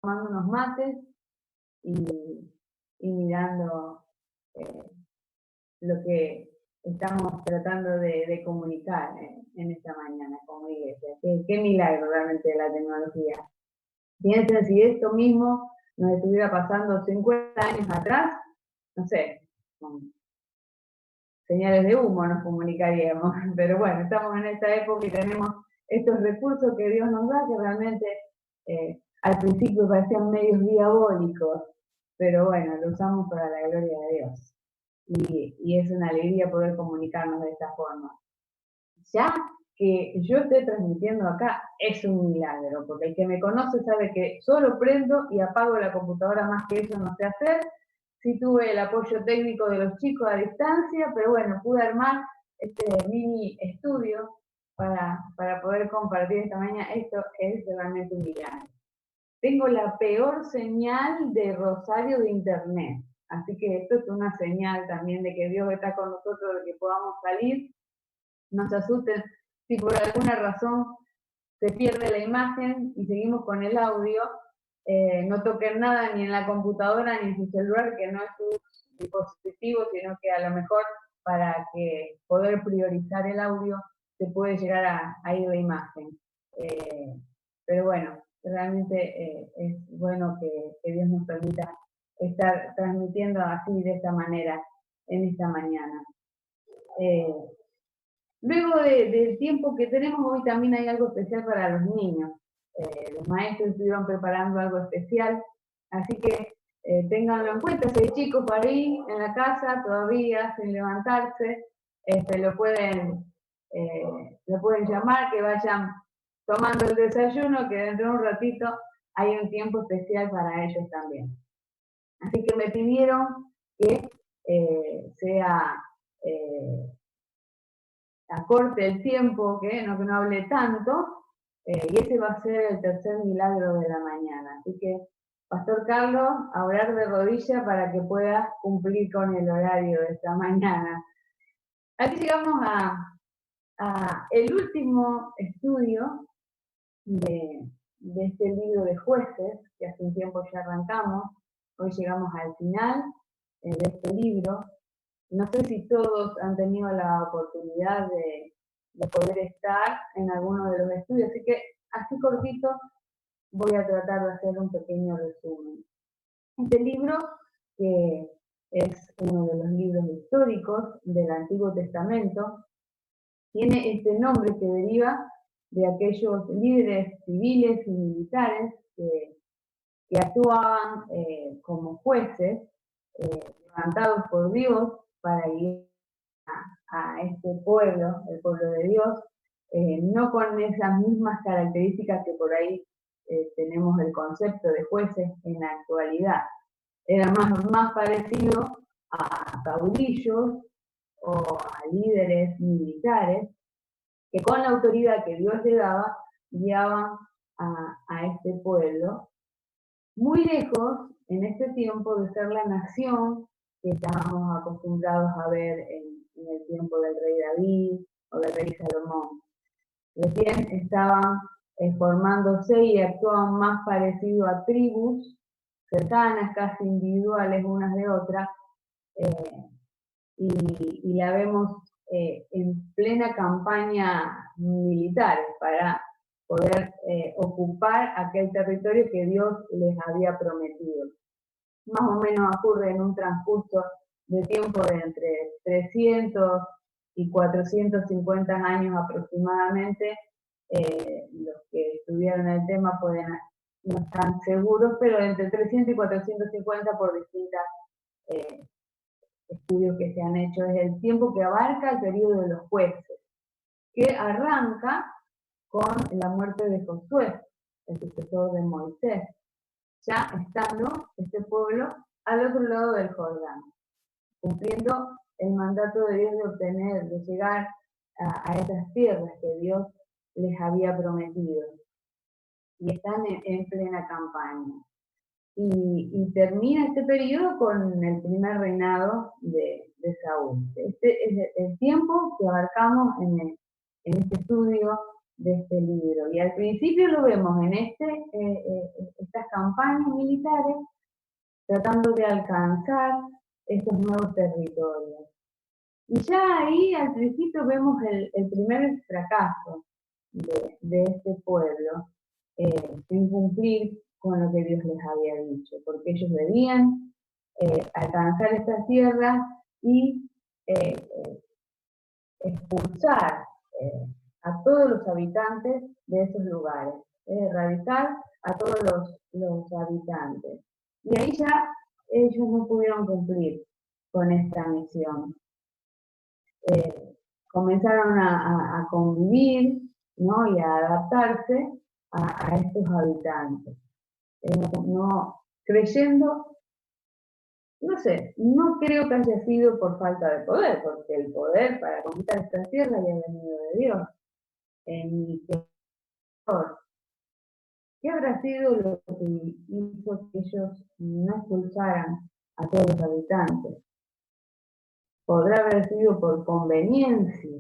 tomando unos mates y mirando lo que estamos tratando de comunicar en esta mañana como iglesia. Qué milagro realmente de la tecnología. Piensen si esto mismo nos estuviera pasando 50 años atrás, no sé, con señales de humo nos comunicaríamos, pero bueno, estamos en esta época y tenemos estos recursos que Dios nos da que realmente al principio parecían medios diabólicos, pero bueno, lo usamos para la gloria de Dios. Y es una alegría poder comunicarnos de esta forma. Ya que yo esté transmitiendo acá es un milagro, porque el que me conoce sabe que solo prendo y apago la computadora, más que eso no sé hacer. Sí tuve el apoyo técnico de los chicos a distancia, pero bueno, pude armar este mini estudio para poder compartir esta mañana. Esto es realmente un milagro. Tengo la peor señal de Rosario de internet, así que esto es una señal también de que Dios está con nosotros, de que podamos salir. No se asusten si por alguna razón se pierde la imagen y seguimos con el audio. No toquen nada ni en la computadora ni en su celular, que no es su dispositivo, sino que a lo mejor para que poder priorizar el audio se puede llegar a ir la imagen. Pero bueno, realmente es bueno que Dios nos permita estar transmitiendo así, de esta manera, en esta mañana. Luego del tiempo que tenemos, hoy también hay algo especial para los niños. Los maestros estuvieron preparando algo especial, así que ténganlo en cuenta. Si hay chicos por ahí en la casa todavía sin levantarse, lo pueden llamar, que vayan tomando el desayuno, que dentro de un ratito hay un tiempo especial para ellos también. Así que me pidieron que sea acorte el tiempo, que no hable tanto, y ese va a ser el tercer milagro de la mañana. Así que, Pastor Carlos, a orar de rodilla para que pueda cumplir con el horario de esta mañana. Aquí llegamos a el último estudio de este libro de Jueces, que hace un tiempo ya arrancamos. Hoy llegamos al final de este libro. No sé si todos han tenido la oportunidad de poder estar en alguno de los estudios, así que así cortito voy a tratar de hacer un pequeño resumen. Este libro, que es uno de los libros históricos del Antiguo Testamento, tiene este nombre que deriva de aquellos líderes civiles y militares que actuaban como jueces, levantados por Dios para guiar a este pueblo, el pueblo de Dios, no con esas mismas características que por ahí tenemos el concepto de jueces en la actualidad. Era más parecido a caudillos o a líderes militares que con la autoridad que Dios le daba, guiaban a este pueblo, muy lejos en este tiempo de ser la nación que estábamos acostumbrados a ver en el tiempo del rey David o del rey Salomón. Recién estaban formándose y actuaban más parecido a tribus cercanas, casi individuales unas de otras, y la vemos en plena campaña militar para poder ocupar aquel territorio que Dios les había prometido. Más o menos ocurre en un transcurso de tiempo de entre 300 y 450 años aproximadamente. Los que estudiaron el tema no están seguros, pero entre 300 y 450 por distintos estudios que se han hecho. Es el tiempo que abarca el periodo de los jueces, que arranca con la muerte de Josué, el sucesor de Moisés, ya estando este pueblo al otro lado del Jordán, cumpliendo el mandato de Dios de llegar a esas tierras que Dios les había prometido. Y están en plena campaña. Y termina este periodo con el primer reinado de Saúl. Este es el tiempo que abarcamos en este estudio de este libro. Y al principio lo vemos en estas campañas militares tratando de alcanzar estos nuevos territorios. Y ya ahí al principio vemos el primer fracaso de este pueblo, sin cumplir con lo que Dios les había dicho, porque ellos debían alcanzar estas tierras y expulsar a todos los habitantes de esos lugares, erradicar a todos los habitantes. Y ahí ya ellos no pudieron cumplir con esta misión. Comenzaron a convivir, ¿no? Y a adaptarse a estos habitantes. No, creyendo, no sé, no creo que haya sido por falta de poder, porque el poder para conquistar esta tierra había venido de Dios. ¿Qué habrá sido lo que hizo que ellos no expulsaran a todos los habitantes? Podrá haber sido por conveniencia.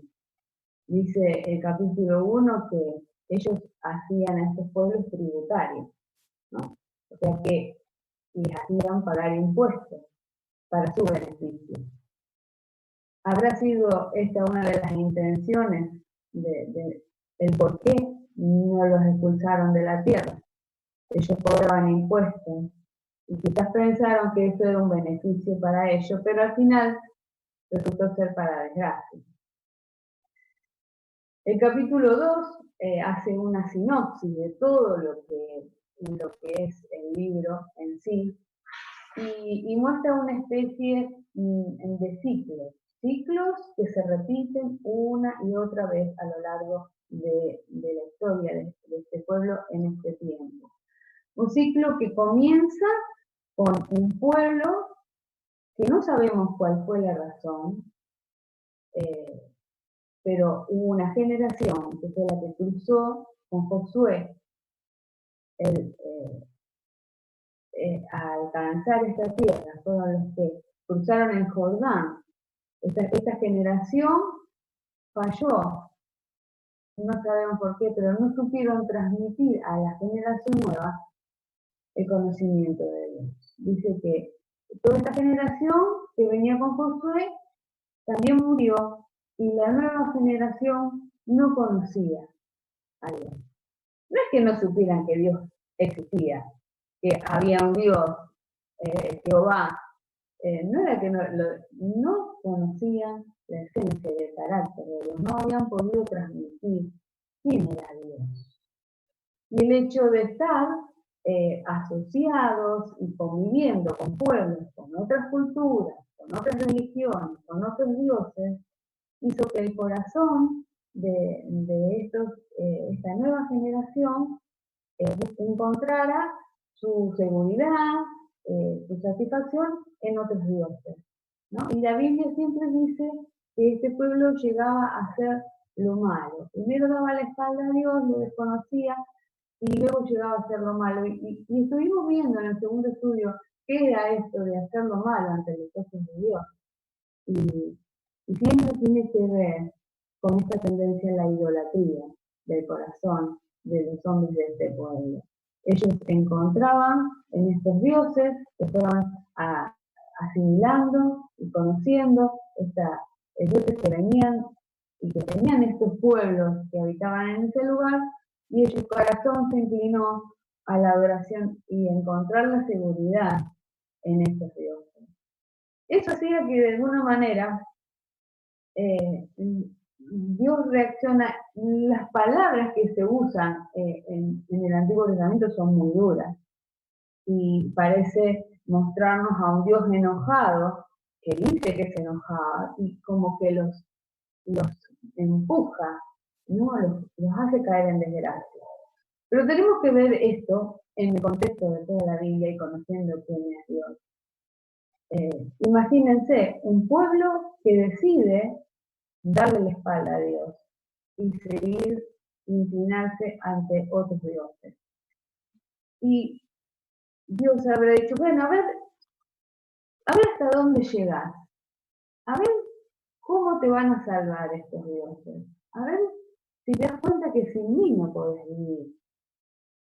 Dice el capítulo 1 que ellos hacían a estos pueblos tributarios, ¿no? O sea que les hacían pagar impuestos para su beneficio. ¿Habrá sido esta una de las intenciones del por qué no los expulsaron de la tierra? Ellos cobraban impuestos y quizás pensaron que eso era un beneficio para ellos, pero al final resultó ser para desgracia. El capítulo 2 hace una sinopsis de todo lo que es el libro en sí y muestra una especie de ciclos que se repiten una y otra vez a lo largo de la historia de este pueblo en este tiempo. Un ciclo que comienza con un pueblo que no sabemos cuál fue la razón, pero hubo una generación que fue la que cruzó con Josué a alcanzar esta tierra, fueron los que cruzaron el Jordán. Esta generación falló, no sabemos por qué, pero no supieron transmitir a la generación nueva el conocimiento de Dios. Dice que toda esta generación que venía con Josué también murió y la nueva generación no conocía a Dios. No es que no supieran que Dios existía, que había un Dios, Jehová, no era que no conocían la esencia del carácter de Dios, no habían podido transmitir quién era Dios. Y el hecho de estar asociados y conviviendo con pueblos, con otras culturas, con otras religiones, con otros dioses, hizo que el corazón de esta nueva generación encontrara su seguridad, su satisfacción en otros dioses, ¿no? Y la Biblia siempre dice que este pueblo llegaba a hacer lo malo. Primero daba la espalda a Dios, lo desconocía, y luego llegaba a hacer lo malo. Y estuvimos viendo en el segundo estudio qué era esto de hacer lo malo ante los ojos de Dios. Y siempre tiene que ver con esta tendencia a la idolatría del corazón de los hombres de este pueblo. Ellos encontraban en estos dioses que fueron asimilando y conociendo dioses que venían y que tenían estos pueblos que habitaban en ese lugar, y su corazón se inclinó a la adoración y encontrar la seguridad en estos dioses. Eso hacía que de alguna manera Dios reacciona. Las palabras que se usan en el Antiguo Testamento son muy duras y parece mostrarnos a un Dios enojado, que dice que es enojado y como que los empuja, ¿no? Los hace caer en desgracia. Pero tenemos que ver esto en el contexto de toda la Biblia y conociendo quién es Dios. Imagínense un pueblo que decide darle la espalda a Dios y seguir, inclinarse ante otros dioses. Y Dios habrá dicho, bueno, a ver hasta dónde llegas, a ver cómo te van a salvar estos dioses, a ver si te das cuenta que sin mí no podés vivir.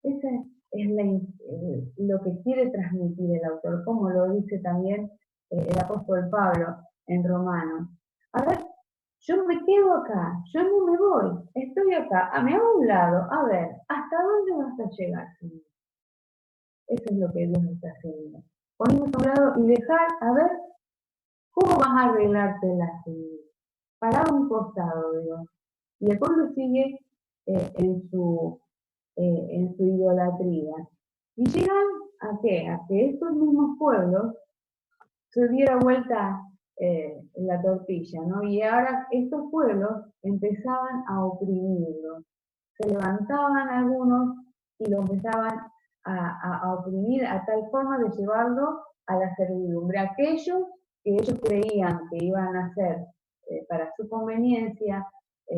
Ese es lo que quiere transmitir el autor, como lo dice también el apóstol Pablo en Romanos. A ver, yo me quedo acá, yo no me voy, estoy acá, me hago a un lado, a ver, ¿hasta dónde vas a llegar? Eso es lo que Dios está haciendo. Ponerte a un lado y dejar, a ver, ¿cómo vas a arreglártela así? Para un costado, Dios. Y el pueblo sigue en su idolatría. Y llegan a qué? A que estos mismos pueblos se diera vuelta la tortilla, ¿no? Y ahora estos pueblos empezaban a oprimirlos. Se levantaban algunos y lo empezaban a oprimir a tal forma de llevarlo a la servidumbre. Aquellos que ellos creían que iban a hacer para su conveniencia,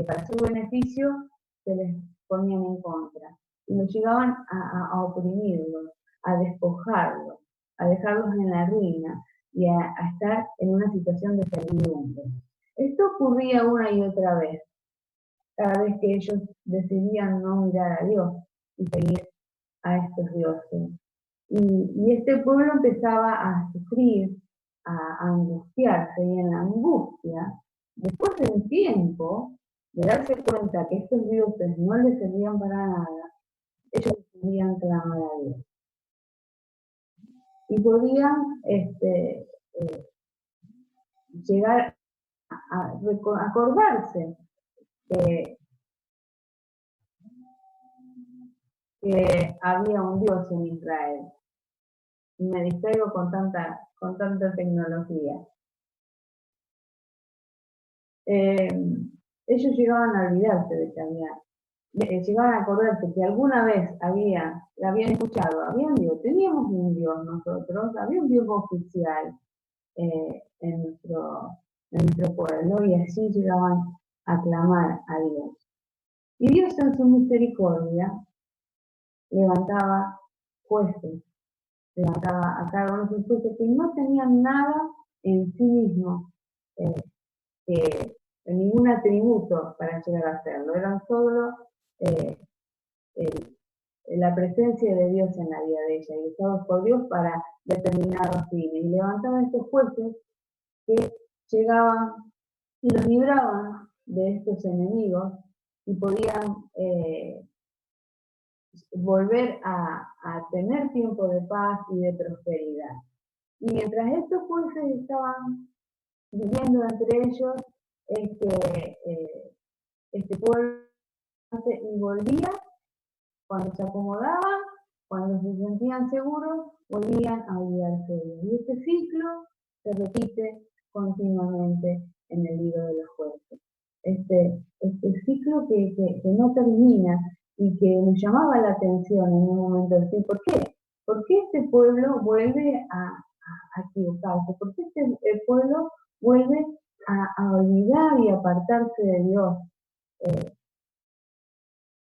para su beneficio, se les ponían en contra. Y los llegaban a oprimirlos, a despojarlos, a dejarlos en la ruina y a estar en una situación de servidumbre. Esto ocurría una y otra vez, cada vez que ellos decidían no mirar a Dios y seguir a estos dioses. Y este pueblo empezaba a sufrir, a angustiarse, y en la angustia, después de un tiempo de darse cuenta que estos dioses no les servían para nada, ellos decidían clamar a Dios. Y podían llegar a acordarse que había un Dios en Israel. Me distraigo con tanta tecnología. Ellos llegaban a olvidarse de que llegaban a acordarse que alguna vez habían escuchado, teníamos un Dios nosotros, había un Dios oficial en nuestro pueblo, y así llegaban a clamar a Dios. Y Dios en su misericordia levantaba jueces, levantaba a cada uno de sus jueces que no tenían nada en sí mismos, ningún atributo para llegar a hacerlo, eran solo la presencia de Dios en la vida de ella, y usados por Dios para determinados fines. Y levantaban estos jueces que llegaban y los libraban de estos enemigos y podían volver a tener tiempo de paz y de prosperidad. Y mientras estos jueces estaban viviendo entre ellos, este pueblo y volvía, cuando se acomodaban, cuando se sentían seguros, volvían a olvidarse de Dios. Y este ciclo se repite continuamente en el libro de los jueces. Este ciclo que no termina y que nos llamaba la atención en un momento así. ¿Por qué? ¿Por qué este pueblo vuelve a equivocarse? ¿Por qué este pueblo vuelve a olvidar y apartarse de Dios?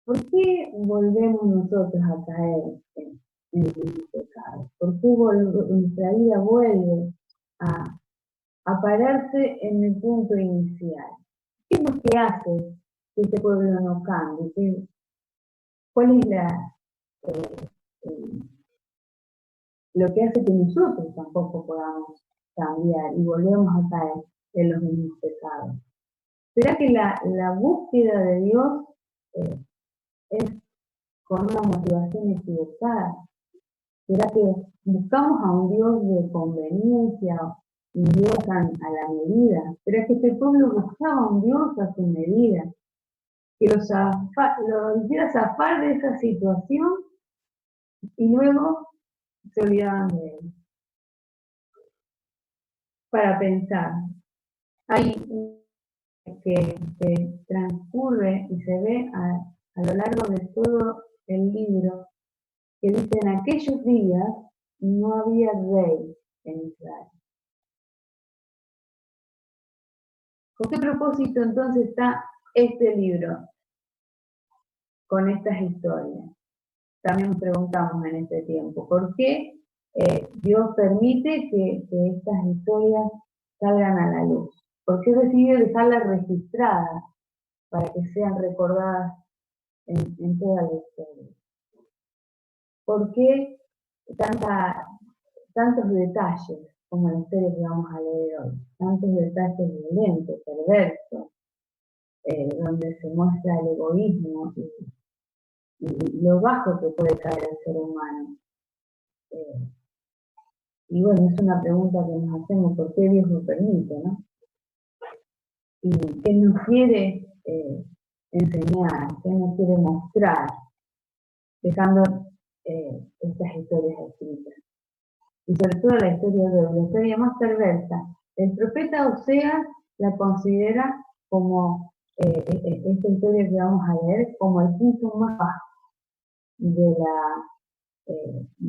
¿Por qué volvemos nosotros a caer en el pecado? ¿Por qué nuestra vida vuelve a pararse en el punto inicial? ¿Qué es lo que hace que este pueblo no cambie? ¿Cuál es lo que hace que nosotros tampoco podamos cambiar y volvemos a caer en los mismos pecados? ¿Será que la búsqueda de Dios es con una motivación equivocada? ¿Será que buscamos a un Dios de conveniencia, un Dios a la medida? ¿Será que este pueblo buscaba un Dios a su medida, que lo hiciera zafar de esa situación y luego se olvidaban de él? Para pensar, hay que transcurre y se ve a lo largo de todo el libro, que dice: en aquellos días no había rey en Israel. ¿Con qué propósito entonces está este libro? Con estas historias. También nos preguntamos en este tiempo, ¿por qué Dios permite que estas historias salgan a la luz? ¿Por qué decide dejarlas registradas para que sean recordadas en toda la historia. ¿Por qué tantos detalles, como la historia que vamos a leer hoy? Tantos detalles violentos, perversos, donde se muestra el egoísmo y lo bajo que puede caer el ser humano. Y bueno, es una pregunta que nos hacemos, ¿por qué Dios lo permite, no? Y qué nos quiere enseñar, qué nos quiere mostrar, dejando estas historias escritas. Y sobre todo la historia más perversa. El profeta Oseas la considera como, esta historia que vamos a leer, como el punto más bajo de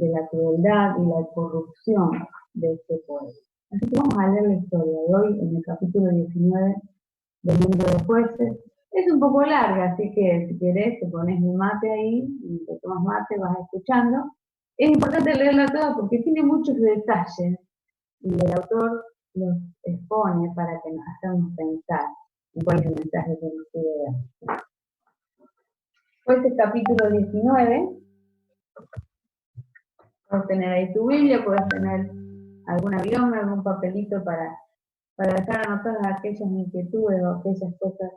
la crueldad y la corrupción de este pueblo. Así que vamos a leer la historia de hoy en el capítulo 19 del libro de Jueces. Es un poco larga, así que si querés te pones mi mate ahí y te tomas mate, vas escuchando. Es importante leerla toda porque tiene muchos detalles y el autor los expone para que nos hagamos pensar en cuál es el mensaje que nos quiere dar. Jueces capítulo 19. Puedes tener ahí tu Biblia, puedes tener algún avión, algún papelito para dejar anotadas aquellas inquietudes o aquellas cosas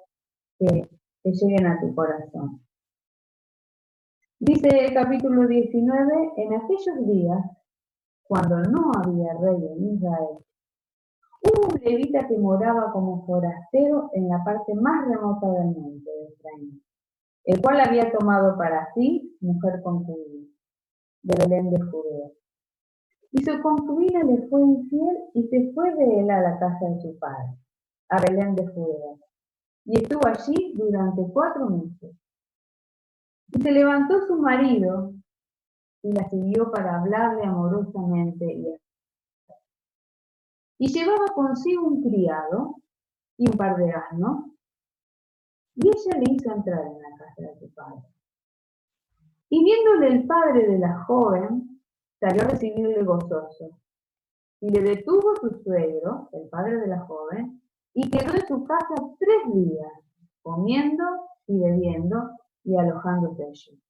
que lleguen a tu corazón. Dice el capítulo 19, en aquellos días, cuando no había rey en Israel, hubo un levita que moraba como forastero en la parte más remota del monte de Efraín, el cual había tomado para sí mujer concubina, de Belén de Judea. Y su concubina le fue infiel y se fue de él a la casa de su padre, a Belén de Judea, y estuvo allí durante 4 meses. Y se levantó su marido y la siguió para hablarle amorosamente y llevaba consigo un criado y un par de asnos, y ella le hizo entrar en la casa de su padre. Y viéndole el padre de la joven, salió a recibirle gozoso, y le detuvo su suegro, el padre de la joven, y quedó en su casa 3 días, comiendo y bebiendo y alojándose allí.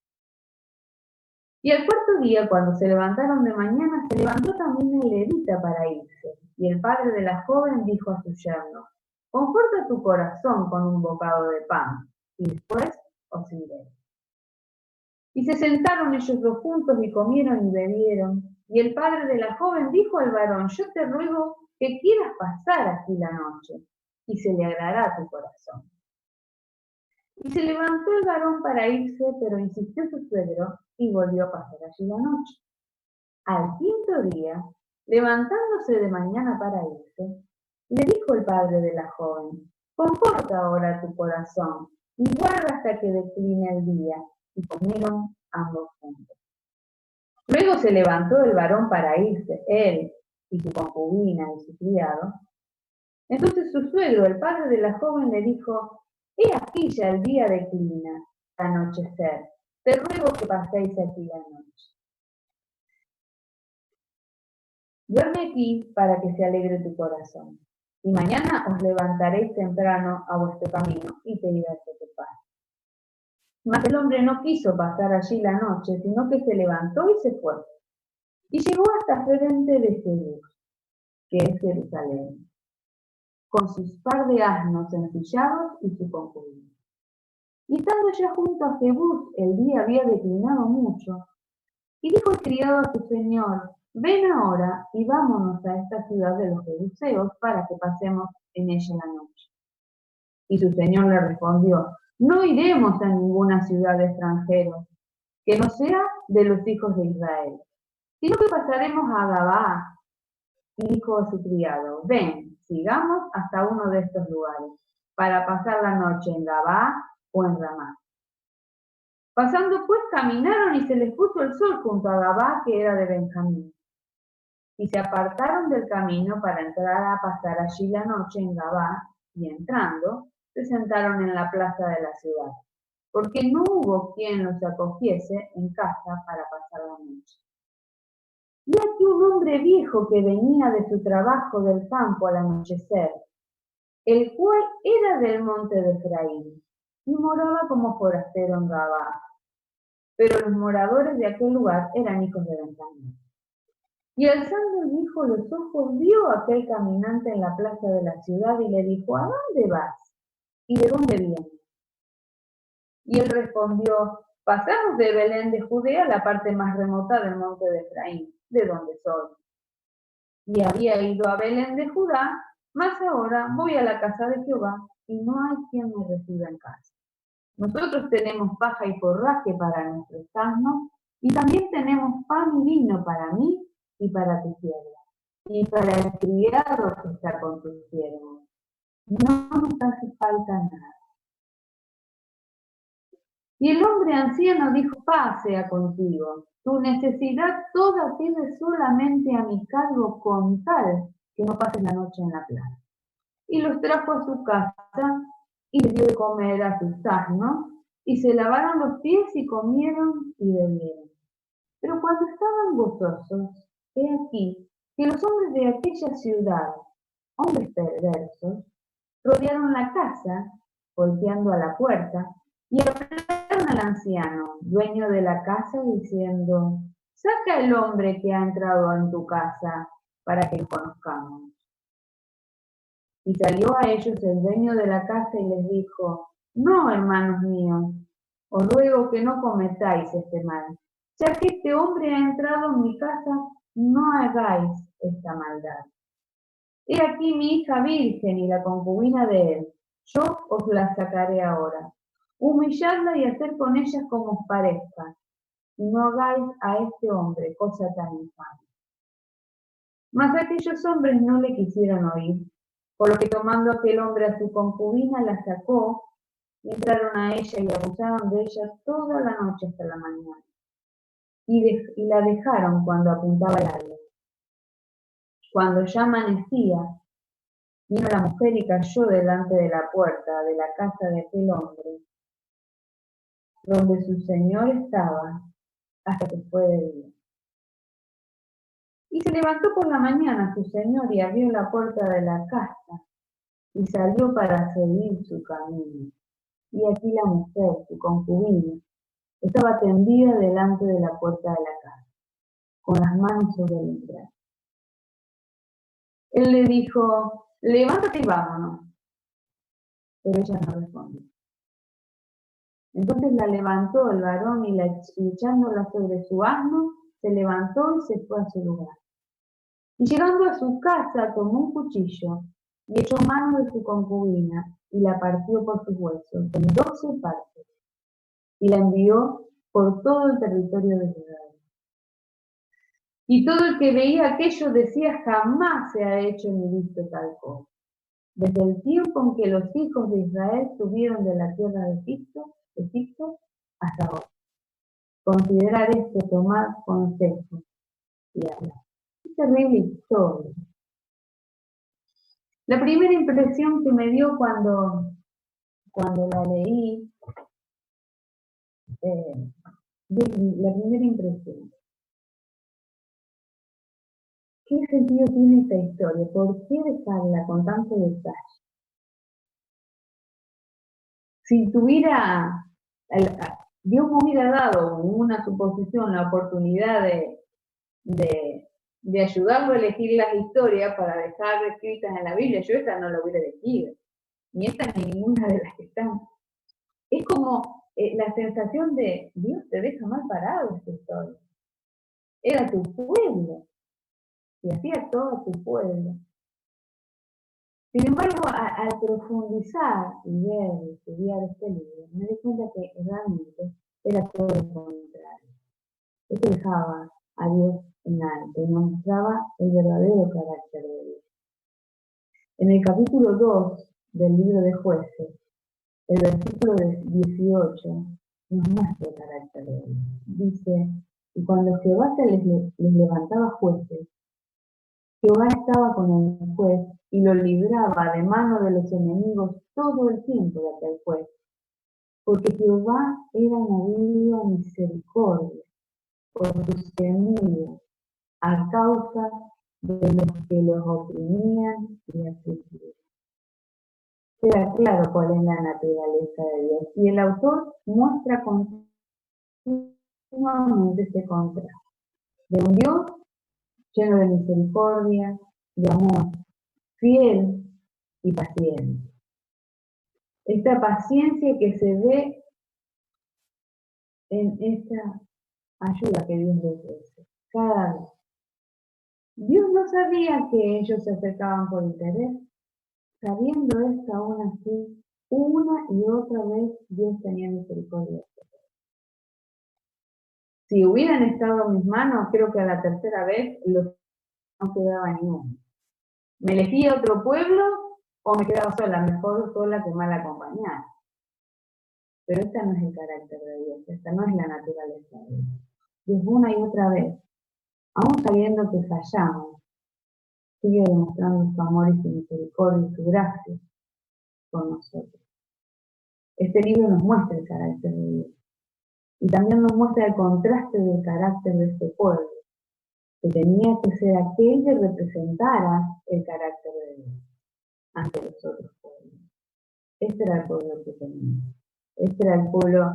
Y al 4.º día, cuando se levantaron de mañana, se levantó también el levita para irse. Y el padre de la joven dijo a su yerno: conforta tu corazón con un bocado de pan, y después os iré. Y se sentaron ellos dos juntos y comieron y bebieron. Y el padre de la joven dijo al varón: yo te ruego que quieras pasar aquí la noche, y se le agrará tu corazón. Y se levantó el varón para irse, pero insistió su suegro, y volvió a pasar allí la noche. Al 5.º día, levantándose de mañana para irse, le dijo el padre de la joven: conforta ahora tu corazón, y guarda hasta que decline el día. Y comieron ambos juntos. Luego se levantó el varón para irse, él y su concubina y su criado. Entonces su suegro, el padre de la joven, le dijo: he aquí ya el día declina, al anochecer, te ruego que paséis aquí la noche. Duerme aquí para que se alegre tu corazón, y mañana os levantaréis temprano a vuestro camino y te irás a tu paz. Mas el hombre no quiso pasar allí la noche, sino que se levantó y se fue, y llegó hasta frente de Jebús, que es Jerusalén, con sus par de asnos ensillados y su concubina. Y estando ya junto a Jebús, el día había declinado mucho, y dijo el criado a su señor: ven ahora y vámonos a esta ciudad de los jebuseos para que pasemos en ella la noche. Y su señor le respondió: no iremos a ninguna ciudad de extranjeros, que no sea de los hijos de Israel, sino que pasaremos a Gabaa. Y dijo a su criado: ven, sigamos hasta uno de estos lugares, para pasar la noche en Gabaa o en Ramá. Pasando pues caminaron y se les puso el sol junto a Gabaa, que era de Benjamín. Y se apartaron del camino para entrar a pasar allí la noche en Gabaa, y entrando, se sentaron en la plaza de la ciudad, porque no hubo quien los acogiese en casa para pasar la noche. Y aquí un hombre viejo que venía de su trabajo del campo al anochecer, el cual era del monte de Efraín, y moraba como forastero en Gabá. Pero los moradores de aquel lugar eran hijos de Benjamín. Y alzando el hijo los ojos, vio a aquel caminante en la plaza de la ciudad y le dijo: ¿A dónde vas? ¿Y de dónde vienes? Y él respondió: pasamos de Belén de Judea a la parte más remota del monte de Efraín, de donde soy. Y había ido a Belén de Judá, mas ahora voy a la casa de Jehová, y no hay quien me reciba en casa. Nosotros tenemos paja y forraje para nuestros asnos, y también tenemos pan y vino para mí y para tu sierva, y para el criado que está con tus siervos. No nos hace falta nada. Y el hombre anciano dijo: paz sea contigo, tu necesidad toda quede solamente a mi cargo, con tal que no pases la noche en la plaza. Y los trajo a su casa y les dio de comer a sus asnos, y se lavaron los pies y comieron y bebieron. Pero cuando estaban gozosos, he aquí que los hombres de aquella ciudad, hombres perversos, rodearon la casa, golpeando a la puerta, y hablaron al anciano, dueño de la casa, diciendo: saca el hombre que ha entrado en tu casa, para que lo conozcamos. Y salió a ellos el dueño de la casa y les dijo: no, hermanos míos, os ruego que no cometáis este mal. Ya que este hombre ha entrado en mi casa, no hagáis esta maldad. He aquí mi hija virgen y la concubina de él. Yo os la sacaré ahora. Humilladla y hacer con ella como os parezca. Y no hagáis a este hombre cosa tan infame. Mas aquellos hombres no le quisieron oír, por lo que tomando aquel hombre a su concubina, la sacó, y entraron a ella y abusaron de ella toda la noche hasta la mañana. Y la dejaron cuando apuntaba el alba. Cuando ya amanecía, vino la mujer y cayó delante de la puerta de la casa de aquel hombre, donde su señor estaba, hasta que fue de día. Y se levantó por la mañana su señor y abrió la puerta de la casa, y salió para seguir su camino. Y aquí la mujer, su concubina, estaba tendida delante de la puerta de la casa, con las manos sobre el umbral. Él le dijo: levántate y vámonos. Pero ella no respondió. Entonces la levantó el varón y echándola sobre su asno, se levantó y se fue a su lugar. Y llegando a su casa, tomó un cuchillo y echó mano de su concubina y la partió por sus huesos en 12 partes y la envió por todo el territorio de Israel. Y todo el que veía aquello decía: jamás se ha hecho ni visto tal cosa. Desde el tiempo en que los hijos de Israel subieron de la tierra de Egipto hasta ahora. Considerar esto, tomar consejo y hablar. Es terrible historia. La primera impresión que me dio cuando la leí, la primera impresión, ¿qué sentido tiene esta historia? ¿Por qué dejarla con tanto detalle? Si tuviera, Dios me hubiera dado en una suposición la oportunidad de ayudarlo a elegir las historias para dejar escritas en la Biblia, yo esta no la hubiera elegido, ni esta ni ninguna de las que están. Es como la sensación de: Dios te deja mal parado esta historia. Era tu pueblo, y hacía todo tu pueblo. Sin embargo, al profundizar y ver y estudiar este libro, me di cuenta que realmente era todo lo contrario. Esto dejaba a Dios en alto y nos mostraba el verdadero carácter de Dios. En el capítulo 2 del libro de Jueces, el versículo 18 nos muestra el carácter de Dios. Dice: y cuando Jehová les levantaba jueces, Jehová estaba con el juez y lo libraba de mano de los enemigos todo el tiempo de aquel juez, porque Jehová era movido a misericordia por sus enemigos, a causa de los que los oprimían y afligían. queda claro cuál es la naturaleza de Dios. Y el autor muestra continuamente este contraste de un Dios lleno de misericordia, de amor, fiel y paciente. Esta paciencia que se ve en esta ayuda que Dios les ofrece cada vez. Dios no sabía que ellos se acercaban por interés. Sabiendo esto aún así, una y otra vez Dios tenía misericordia. Si hubieran estado en mis manos, creo que a la tercera vez no quedaba ni uno. ¿Me elegía otro pueblo o me quedaba sola? Mejor sola que mal acompañada. Pero esta no es el carácter de Dios, esta no es la naturaleza de Dios. Dios una y otra vez, aún sabiendo que fallamos, sigue demostrando su amor y su misericordia y su gracia con nosotros. Este libro nos muestra el carácter de Dios. Y también nos muestra el contraste del carácter de este pueblo, que tenía que ser aquel que representara el carácter de Dios ante los otros pueblos. Este era el pueblo que tenía. Este era el pueblo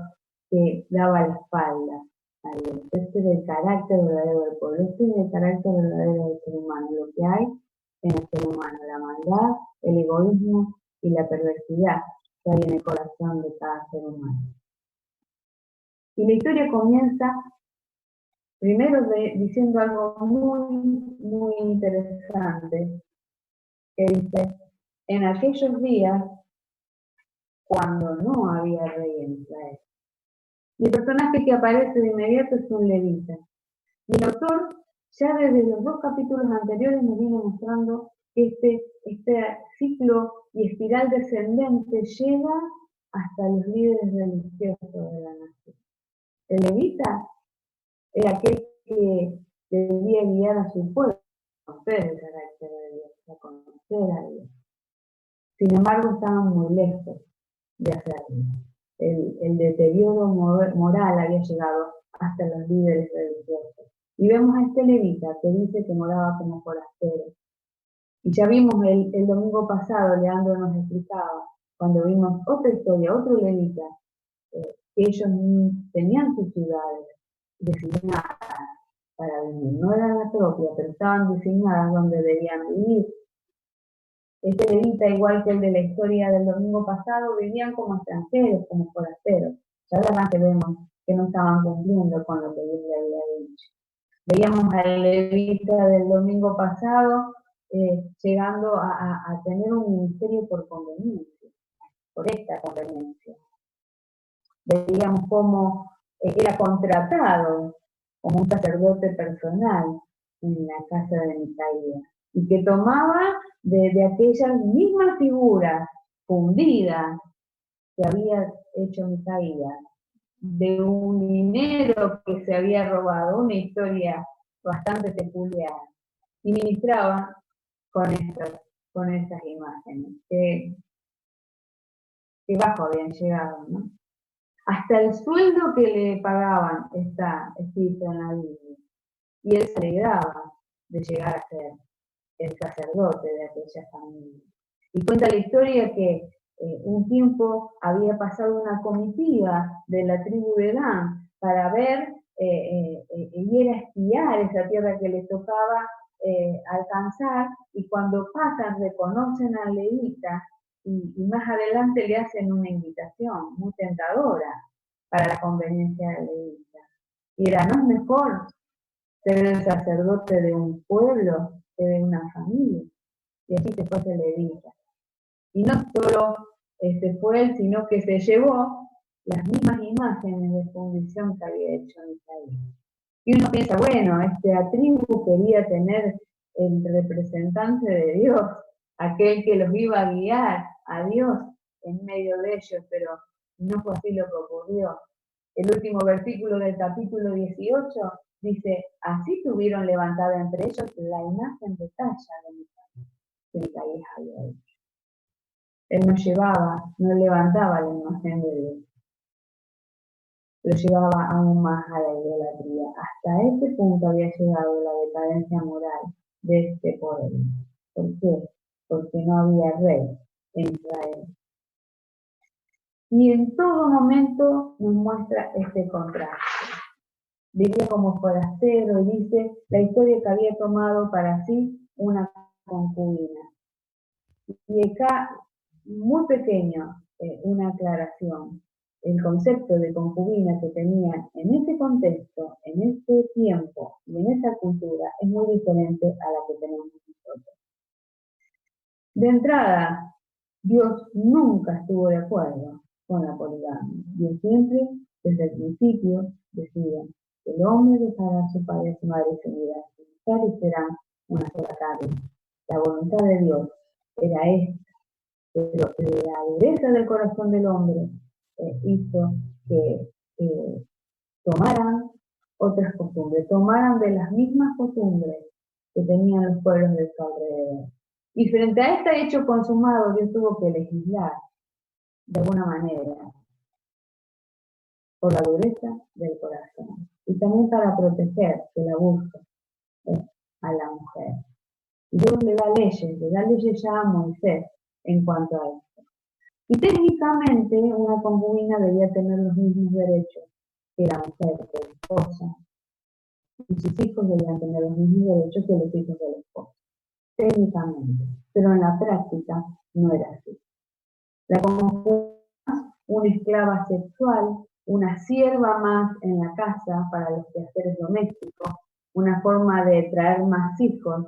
que daba la espalda a Dios. Este era el carácter verdadero del pueblo. Este es el carácter verdadero del ser humano. Lo que hay en el ser humano, la maldad, el egoísmo y la perversidad que hay en el corazón de cada ser humano. Y la historia comienza primero diciendo algo muy interesante, que dice, en aquellos días, cuando no había rey en Israel. Y el personaje que aparece de inmediato es un levita. Y el autor, ya desde los 2 capítulos anteriores, nos viene mostrando que este ciclo y espiral descendente llega hasta los líderes religiosos de la nación. El levita era aquel que debía guiar a su pueblo a conocer el carácter de Dios, a conocer a Dios. Sin embargo, estaban muy lejos de hacerlo. El deterioro moral había llegado hasta los líderes religiosos. Y vemos a este levita que dice que moraba como forastero. Y ya vimos el domingo pasado, Leandro nos explicaba, cuando vimos otra historia, otro levita, que ellos tenían sus ciudades designadas para vivir. No eran la propia, pero estaban designadas donde debían vivir. Este levita, igual que el de la historia del domingo pasado, vivían como extranjeros, como forasteros. Ya además vemos que no estaban cumpliendo con lo que Dios le había dicho. Veíamos al levita del domingo pasado llegando a tener un ministerio por conveniencia, por esta conveniencia. Veíamos cómo era contratado como un sacerdote personal en la casa de Micaías y que tomaba de aquellas mismas figuras fundidas que había hecho Micaías, de un dinero que se había robado, una historia bastante peculiar, y ministraba con estas imágenes, que bajo habían llegado, ¿no? Hasta el sueldo que le pagaban está escrito en la Biblia, y él se alegraba de llegar a ser el sacerdote de aquella familia. Y cuenta la historia que un tiempo había pasado una comitiva de la tribu de Dan para ver y ir a espiar esa tierra que les tocaba alcanzar, y cuando pasan reconocen al levita y más adelante le hacen una invitación muy tentadora para la conveniencia del levita. Y era, ¿no es mejor ser el sacerdote de un pueblo que de una familia? Y así se fue ese levita. Y no solo fue él, sino que se llevó las mismas imágenes de fundición que había hecho Micaías. Y uno piensa, bueno, esta tribu quería tener el representante de Dios, aquel que los iba a guiar a Dios en medio de ellos, pero no fue así lo que ocurrió. El último versículo del capítulo 18 dice, así tuvieron levantada entre ellos la imagen de talla de Micaías había hecho. Él no levantaba la imagen de Dios, lo llevaba aún más a la idolatría. Hasta este punto había llegado la decadencia moral de este pueblo. ¿Por qué? Porque no había rey en Israel. Y en todo momento nos muestra este contraste. Vivía como forastero y dice la historia que había tomado para sí una concubina. Y acá, muy pequeño, una aclaración. El concepto de concubina que tenía en ese contexto, en ese tiempo y en esa cultura es muy diferente a la que tenemos nosotros. De entrada, Dios nunca estuvo de acuerdo con la poligamia. Dios siempre, desde el principio, decía que el hombre dejará a su padre y a su madre y se unirá a su mujer y serán una sola carne. La voluntad de Dios era esta, pero la dureza del corazón del hombre hizo que tomaran otras costumbres, tomaran de las mismas costumbres que tenían los pueblos de su alrededor. Y frente a este hecho consumado, Dios tuvo que legislar de alguna manera por la dureza del corazón y también para proteger del abuso a la mujer. Dios le da leyes ya a Moisés en cuanto a esto. Y técnicamente una concubina debía tener los mismos derechos que la mujer, que la esposa, y sus hijos debían tener los mismos derechos que los hijos del esposo. Técnicamente, pero en la práctica no era así. La concubina, una esclava sexual, una sierva más en la casa para los quehaceres domésticos, una forma de traer más hijos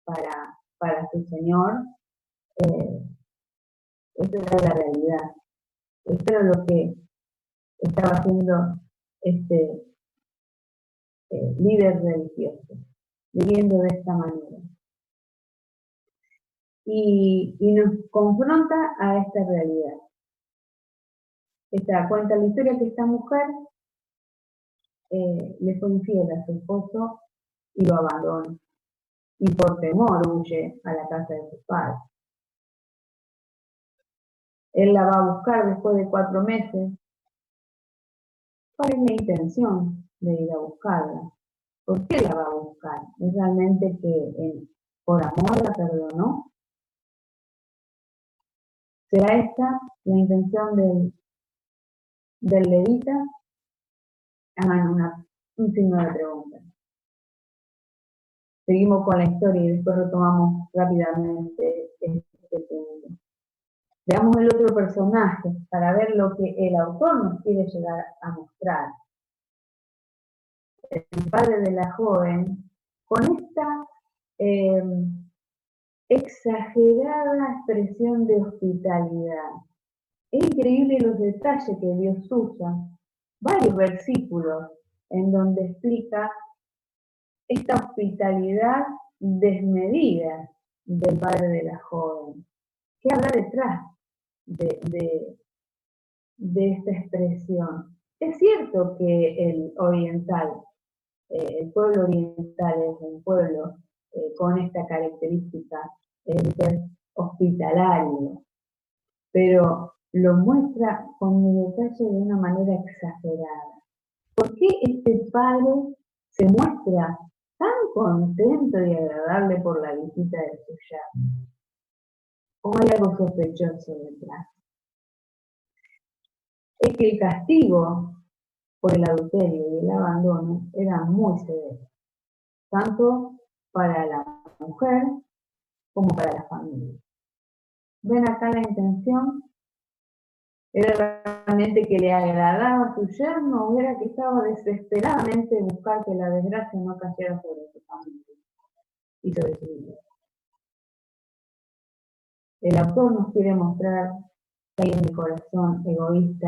para su señor. Esa era la realidad. Esto era lo que estaba haciendo este líder religioso, viviendo de esta manera. Y nos confronta a esta realidad. Cuenta la historia que esta mujer le fue infiel a su esposo y lo abandona. Y por temor huye a la casa de sus padres. Él la va a buscar después de 4 meses. ¿Cuál es la intención de ir a buscarla? ¿Por qué la va a buscar? ¿Es realmente que por amor la perdonó? ¿Será esta la intención del levita? Hagan un signo de pregunta. Seguimos con la historia y después retomamos rápidamente este punto. Veamos el otro personaje para ver lo que el autor nos quiere llegar a mostrar. El padre de la joven, con esta exagerada expresión de hospitalidad. Es increíble los detalles que Dios usa. Varios versículos en donde explica esta hospitalidad desmedida del padre de la joven. ¿Qué habrá detrás de esta expresión? Es cierto que el pueblo oriental es un pueblo con esta característica de ser hospitalario, pero lo muestra con detalle de una manera exagerada. ¿Por qué este padre se muestra tan contento y agradable por la visita de su yerno? ¿O hay algo sospechoso detrás? Es que el castigo por el adulterio y el abandono era muy severo, tanto para la mujer como para la familia. ¿Ven acá la intención? ¿Era realmente que le agradaba a su yerno o era que estaba desesperadamente en buscar que la desgracia no cayera sobre su familia y sobre su vida? El autor nos quiere mostrar que hay en el corazón egoísta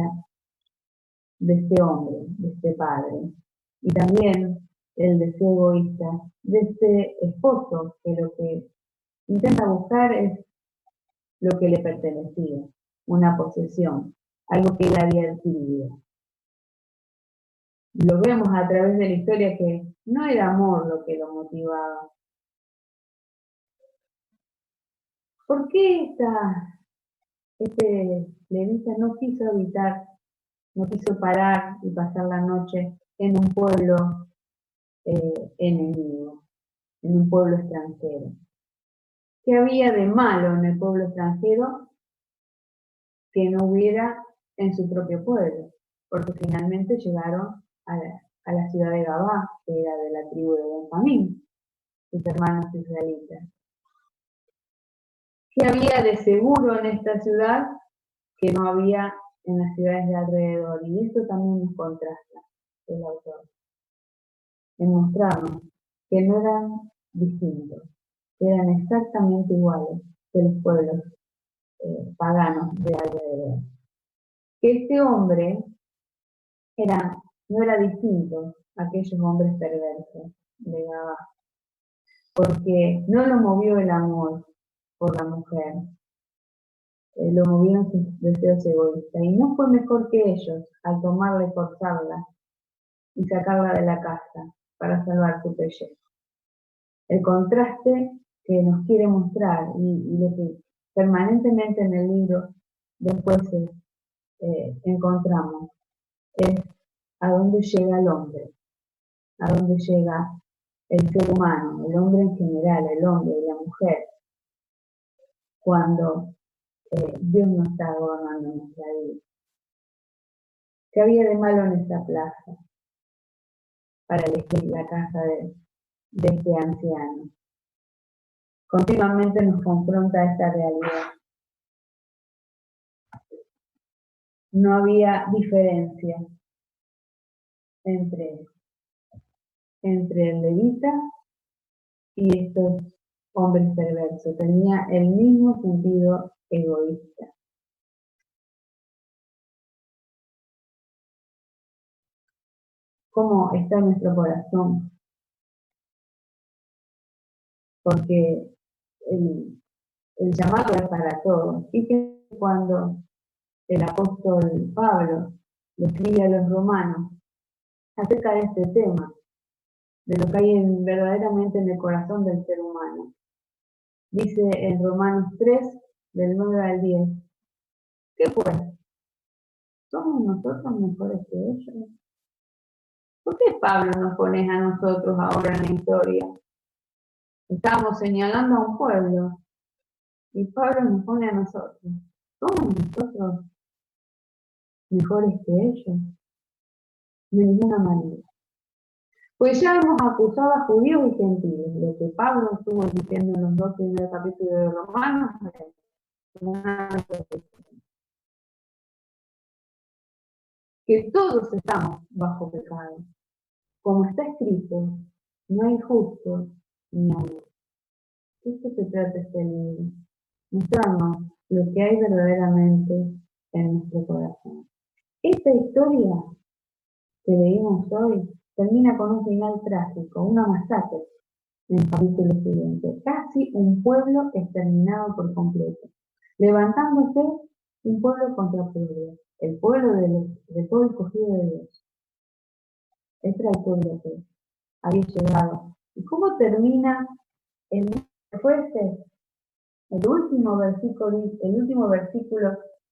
de este hombre, de este padre, y también el deseo egoísta de este esposo que lo que intenta buscar es lo que le pertenecía, una posesión, algo que él había adquirido. Lo vemos a través de la historia que no era amor lo que lo motivaba. ¿Por qué este levita no quiso habitar, no quiso parar y pasar la noche en un pueblo enemigo, en un pueblo extranjero? ¿Qué había de malo en el pueblo extranjero que no hubiera en su propio pueblo, porque finalmente llegaron a la ciudad de Gabá, que era de la tribu de Benjamín, sus hermanos israelitas. ¿Qué había de seguro en esta ciudad que no había en las ciudades de alrededor? Y esto también nos contrasta el autor, en mostrarnos que no eran distintos, que eran exactamente iguales que los pueblos paganos de alrededor. Que este hombre no era distinto a aquellos hombres perversos de Gabá, porque no lo movió el amor por la mujer, lo movieron sus deseos egoístas, y no fue mejor que ellos al tomarla y forzarla y sacarla de la casa para salvar su pellejo. El contraste que nos quiere mostrar y lo que permanentemente en el libro después encontramos es a dónde llega el hombre, a dónde llega el ser humano, el hombre en general, el hombre y la mujer, cuando Dios no está gobernando nuestra vida. ¿Qué había de malo en esta plaza para elegir la casa de este anciano? Continuamente nos confronta esta realidad. No había diferencia entre el levita y estos hombres perversos. Tenía el mismo sentido egoísta. ¿Cómo está nuestro corazón? Porque el llamado es para todos. Fíjense cuando el apóstol Pablo le escribe a los romanos acerca de este tema, de lo que hay verdaderamente en el corazón del ser humano. Dice en Romanos 3, del 9 al 10, ¿qué pues? ¿Somos nosotros mejores que ellos? ¿Por qué Pablo nos pone a nosotros ahora en la historia? Estamos señalando a un pueblo y Pablo nos pone a nosotros. ¿Somos nosotros mejores que ellos? De ninguna manera. Pues ya hemos acusado a judíos y gentiles. Lo que Pablo estuvo diciendo en los 2 primeros capítulos de Romanos que todos estamos bajo pecado. Como está escrito, no hay justo ni uno. Esto se trata este libro, mostrarnos lo que hay verdaderamente en nuestro corazón. Esta historia que leímos hoy termina con un final trágico, una masacre en el capítulo siguiente. Casi un pueblo exterminado por completo, levantándose un pueblo contra pueblo, el pueblo de todo el escogido de Dios. Este era el pueblo que había llegado. ¿Y cómo termina el fuerte? El último versículo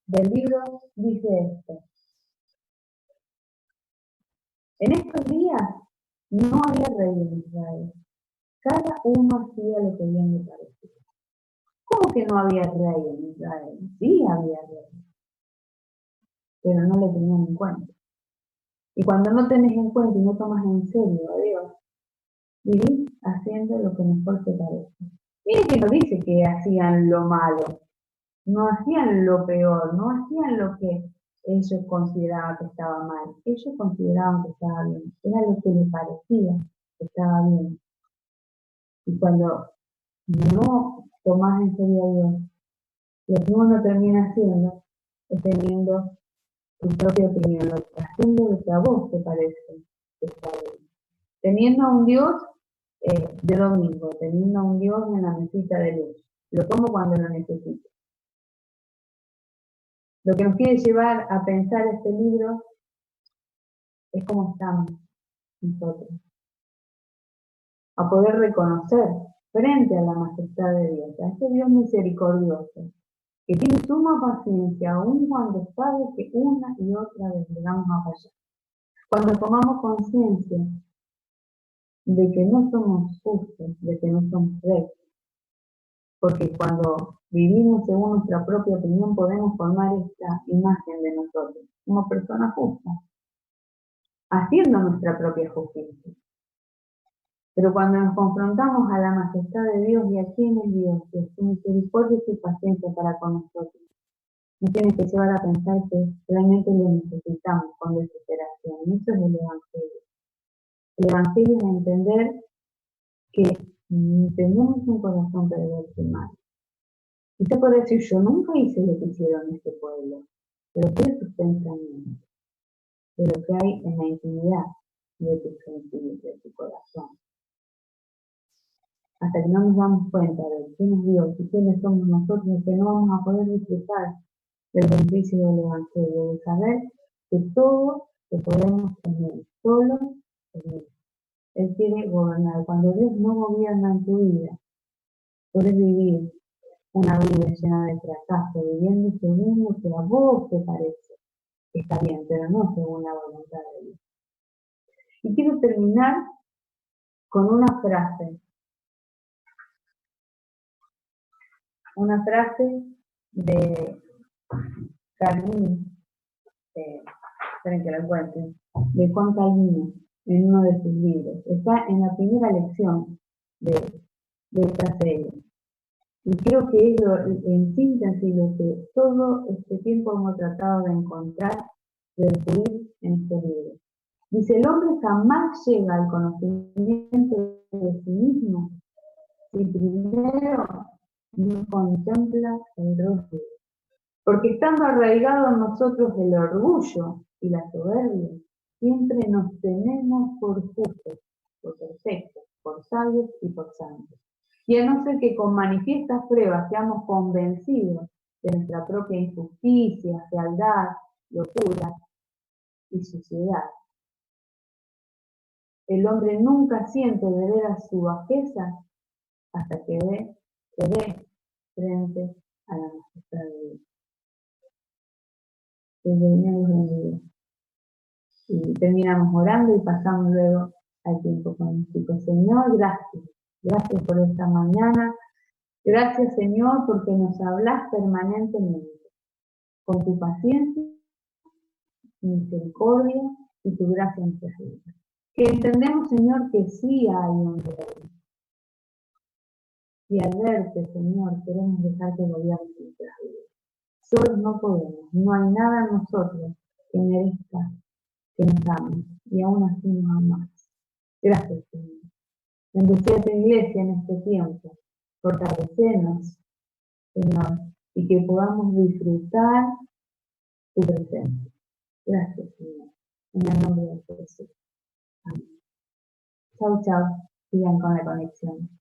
del libro dice esto. En estos días no había rey en Israel. Cada uno hacía lo que bien le parecía. ¿Cómo que no había rey en Israel? Sí había rey, pero no le tenían en cuenta. Y cuando no tenés en cuenta y no tomas en serio a Dios, vivís haciendo lo que mejor te parece. Mire que no dice que hacían lo malo, no hacían lo peor, no hacían lo que ellos consideraban que estaba mal. Ellos consideraban que estaba bien, era lo que les parecía que estaba bien. Y cuando no tomás en serio a Dios, lo que uno termina haciendo es teniendo tu propia opinión, haciendo lo que a vos te parece que está bien. Teniendo a un Dios de domingo, teniendo a un Dios en la mesita de luz. Lo tomo cuando lo necesito. Lo que nos quiere llevar a pensar este libro es cómo estamos nosotros. A poder reconocer frente a la majestad de Dios, a este Dios misericordioso, que tiene suma paciencia aun cuando sabe que una y otra vez le vamos a fallar. Cuando tomamos conciencia de que no somos justos, de que no somos rectos, porque cuando vivimos según nuestra propia opinión podemos formar esta imagen de nosotros como personas justas, haciendo nuestra propia justicia. Pero cuando nos confrontamos a la majestad de Dios y a quién es Dios, y a su misericordia y su paciencia para con nosotros, nos tiene que llevar a pensar que realmente lo necesitamos con desesperación. Y eso es el Evangelio. El Evangelio es entender que tenemos un corazón perverso y malo. Y usted puede decir, yo nunca hice lo que hicieron este pueblo, pero ¿qué es sus pensamientos? De lo que hay en la intimidad de tu sentimiento, de tu corazón. Hasta que no nos damos cuenta de quién es Dios y quiénes somos nosotros, que no vamos a poder disfrutar del beneficio del Evangelio, de saber que todo lo podemos tener, solo en Él. Él quiere gobernar. Cuando Dios no gobierna en tu vida, puedes vivir una vida llena de fracaso, viviendo según lo que a vos te parece que está bien, pero no según la voluntad de Dios. Y quiero terminar con una frase de Calvino, esperen que la encuentren, de Juan Calvino, en uno de sus libros. Está en la primera lección de esta serie. Y creo que es en síntesis lo que todo este tiempo hemos tratado de encontrar, de descubrir en este libro. Dice, el hombre jamás llega al conocimiento de sí mismo si primero no contempla el rostro. Porque estando arraigado en nosotros el orgullo y la soberbia, siempre nos tenemos por justos, por perfectos, por sabios y por santos. Y a no ser que con manifiestas pruebas seamos convencidos de nuestra propia injusticia, fealdad, locura y suciedad, el hombre nunca siente de veras su bajeza hasta que se ve frente a la majestad de Dios. Y terminamos orando y pasamos luego al tiempo con los chicos. Señor, gracias. Gracias por esta mañana. Gracias, Señor, porque nos hablas permanentemente con tu paciencia, misericordia y tu gracia en nuestras vidas. Que entendemos, Señor, que sí hay un rey. Y al verte, Señor, queremos dejar que gobiernes nuestras vidas. Solos no podemos, no hay nada en nosotros que merezca que nos ames, y aún así nos amas. Gracias, Señor. Bendice a tu iglesia en este tiempo. Fortalecenos, Señor, y que podamos disfrutar tu presencia. Gracias, Señor. En el nombre de Jesús. Amén. Chau, chau. Sigan con la conexión.